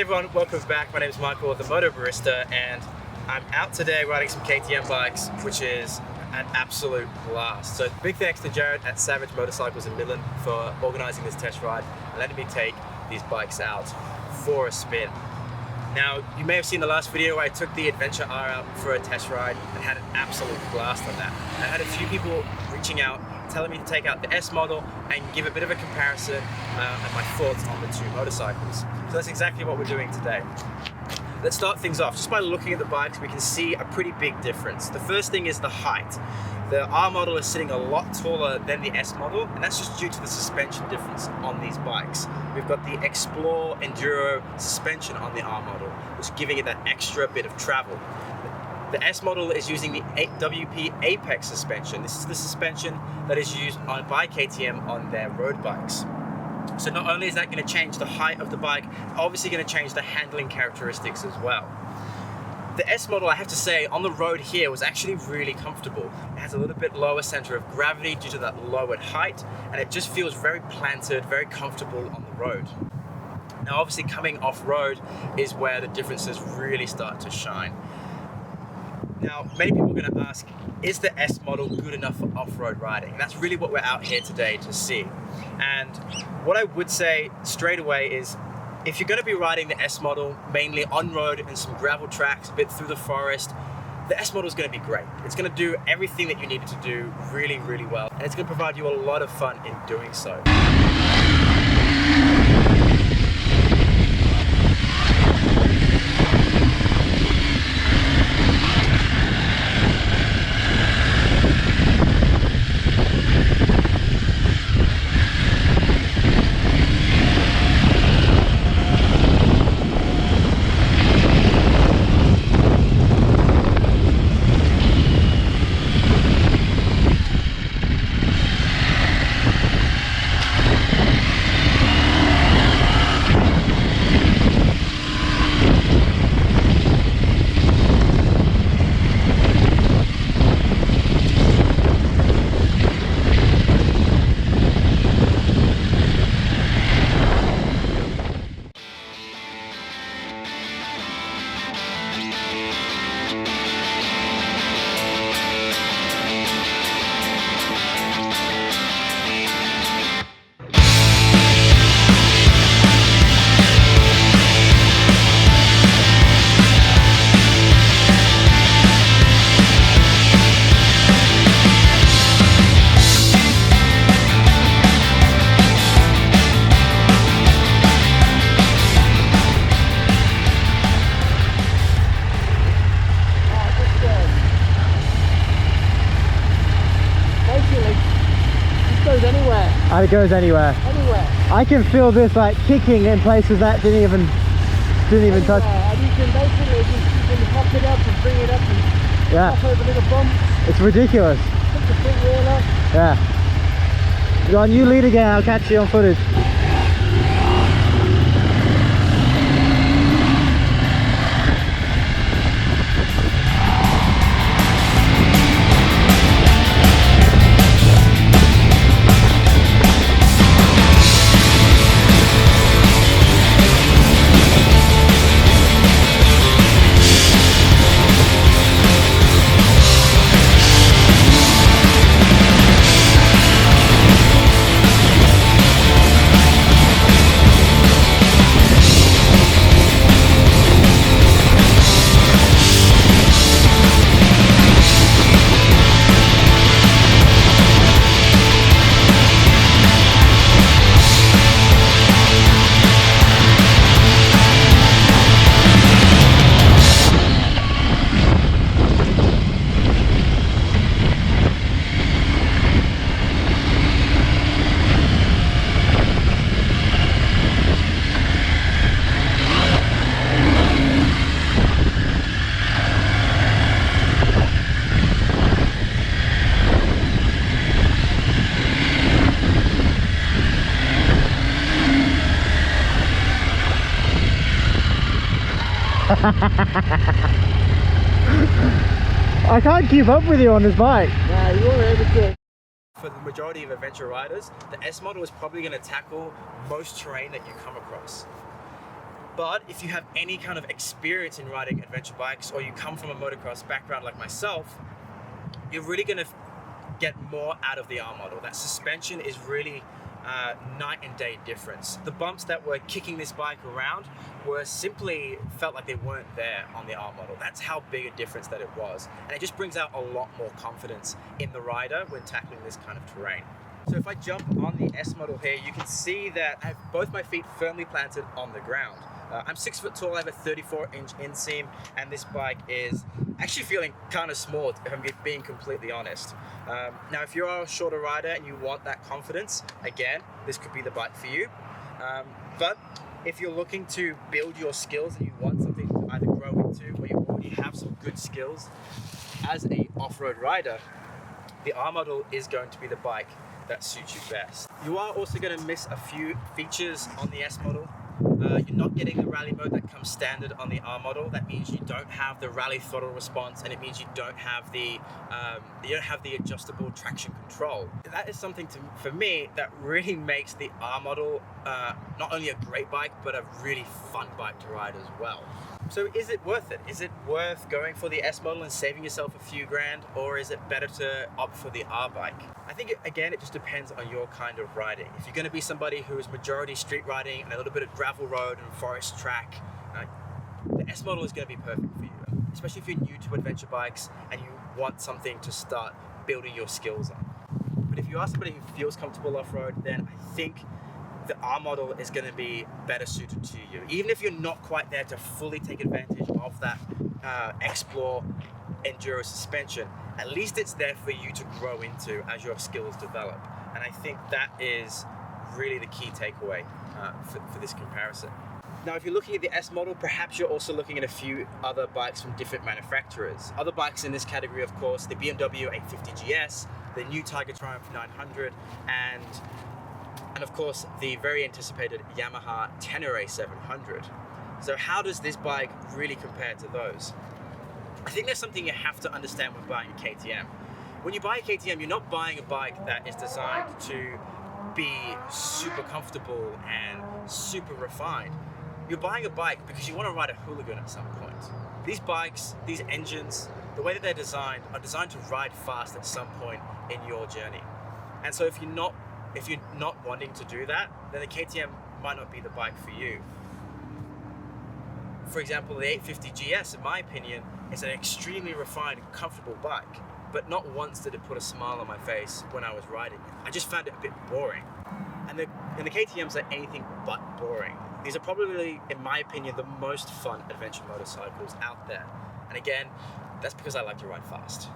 Hey everyone, welcome back. My name is Michael, the Moto Barista, and I'm out today riding some KTM bikes, which is an absolute blast. So big thanks to Jared at Savage Motorcycles in Midland for organising this test ride and letting me take these bikes out for a spin. Now, you may have seen the last video where I took the Adventure R out for a test ride and had an absolute blast on that. I had a few people reaching out, telling me to take out the S model and give a bit of a comparison and my thoughts on the two motorcycles. So that's exactly what we're doing today. Let's start things off. Just by looking at the bikes, we can see a pretty big difference. The first thing is the height. The R model is sitting a lot taller than the S model, and that's just due to the suspension difference on these bikes. We've got the Explore Enduro suspension on the R model, which is giving it that extra bit of travel. The S model is using the WP Apex suspension. This is the suspension that is used by KTM on their road bikes. So not only is that going to change the height of the bike, obviously going to change the handling characteristics as well. The S model, I have to say, on the road here was actually really comfortable. It has a little bit lower center of gravity due to that lowered height, and it just feels very planted, very comfortable on the road. Now obviously coming off-road is where the differences really start to shine. Now, many people are going to ask, is the S model good enough for off-road riding? And that's really what we're out here today to see. And what I would say straight away is, if you're going to be riding the S model mainly on-road and some gravel tracks, a bit through the forest, the S model is going to be great. It's going to do everything that you need it to do really, really well. And it's going to provide you a lot of fun in doing so. And it goes anywhere. Anywhere. I can feel this like kicking in places that didn't even touch. And you can basically just pop it up and bring it up and pop over little bumps. It's ridiculous. Put the front wheel up. Yeah. John, you lead again, I'll catch you on footage. I can't keep up with you on this bike. Nah, you're able to. For the majority of adventure riders, the S model is probably going to tackle most terrain that you come across. But if you have any kind of experience in riding adventure bikes, or you come from a motocross background like myself, you're really going to get more out of the R model. That suspension is really night and day difference. The bumps that were kicking this bike around were simply felt like they weren't there on the R model. That's how big a difference that it was. And it just brings out a lot more confidence in the rider when tackling this kind of terrain. So if I jump on the S model here, you can see that I have both my feet firmly planted on the ground. I'm 6 foot tall, I have a 34-inch inseam, and this bike is actually feeling kind of small, if I'm being completely honest. Now, if you're a shorter rider and you want that confidence, again, this could be the bike for you. But if you're looking to build your skills and you want something to either grow into, or you already have some good skills as a off-road rider, the R model is going to be the bike that suits you best. You are also going to miss a few features on the S model. You're not getting the rally mode that comes standard on the R model. That means you don't have the rally throttle response, and it means you don't have the adjustable traction control. That is something for me that really makes the R model not only a great bike, but a really fun bike to ride as well. So is it worth it? Is it worth going for the S model and saving yourself a few grand, or is it better to opt for the R bike? I think, again, it just depends on your kind of riding. If you're going to be somebody who is majority street riding and a little bit of gravel road and forest track, the S model is going to be perfect for you, especially if you're new to adventure bikes and you want something to start building your skills on. But if you are somebody who feels comfortable off-road, then I think the R model is going to be better suited to you. Even if you're not quite there to fully take advantage of that Explore enduro suspension, at least it's there for you to grow into as your skills develop. And I think that is really the key takeaway for this comparison. Now, if you're looking at the S model, perhaps you're also looking at a few other bikes from different manufacturers. Other bikes in this category, of course, the BMW 850 GS, the new Tiger Triumph 900, and of course the very anticipated Yamaha Tenere 700. So how does this bike really compare to those? I think there's something you have to understand when buying a KTM. When you buy a KTM, you're not buying a bike that is designed to be super comfortable and super refined. You're buying a bike because you want to ride a hooligan at some point. These bikes, these engines, the way that they're designed are designed to ride fast at some point in your journey. And so if you're not wanting to do that, then the KTM might not be the bike for you. For example, the 850 GS, in my opinion, is an extremely refined and comfortable bike, but not once did it put a smile on my face when I was riding it. I just found it a bit boring. And the KTMs are anything but boring. These are probably, in my opinion, the most fun adventure motorcycles out there. And again, that's because I like to ride fast.